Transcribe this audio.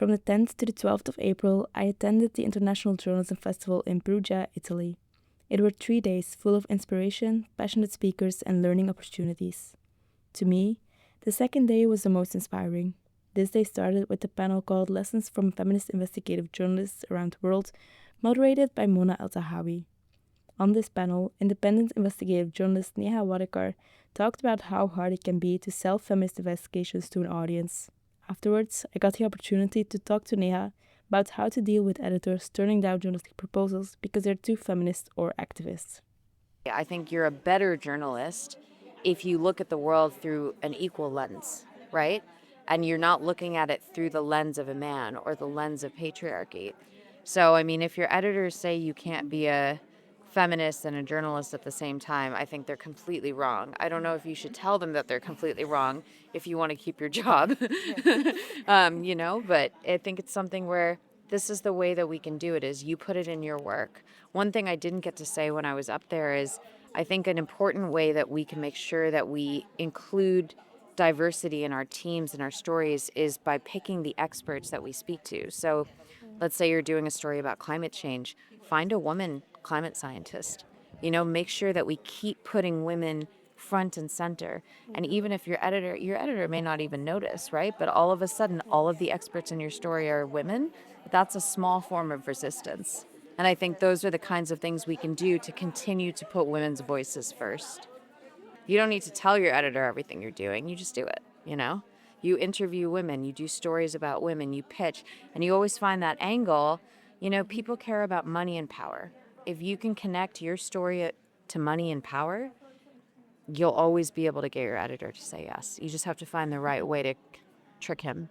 From the 10th to the 12th of April, I attended the International Journalism Festival in Perugia, Italy. It were 3 days full of inspiration, passionate speakers, and learning opportunities. To me, the second day was the most inspiring. This day started with a panel called Lessons from Feminist Investigative Journalists Around the World, moderated by Mona El-Tahawi. On this panel, independent investigative journalist Neha Wadekar talked about how hard it can be to sell feminist investigations to an audience. Afterwards, I got the opportunity to talk to Neha about how to deal with editors turning down journalistic proposals because they're too feminist or activist. I think you're a better journalist if you look at the world through an equal lens, right? And you're not looking at it through the lens of a man or the lens of patriarchy. So, I mean, if your editors say you can't be a feminist and a journalist at the same time, I think they're completely wrong. I don't know if you should tell them that they're completely wrong if you want to keep your job, but I think it's something where this is the way that we can do it is you put it in your work. One thing I didn't get to say when I was up there is I think an important way that we can make sure that we include diversity in our teams and our stories is by picking the experts that we speak to. So let's say you're doing a story about climate change, find a woman climate scientist. Make sure that we keep putting women front and center. And even if your editor may not even notice, right? But all of a sudden, all of the experts in your story are women. That's a small form of resistance. And I think those are the kinds of things we can do to continue to put women's voices first. You don't need to tell your editor everything you're doing. You just do it. You interview women, you do stories about women, you pitch, and you always find that angle. People care about money and power. If you can connect your story to money and power, you'll always be able to get your editor to say yes. You just have to find the right way to trick him.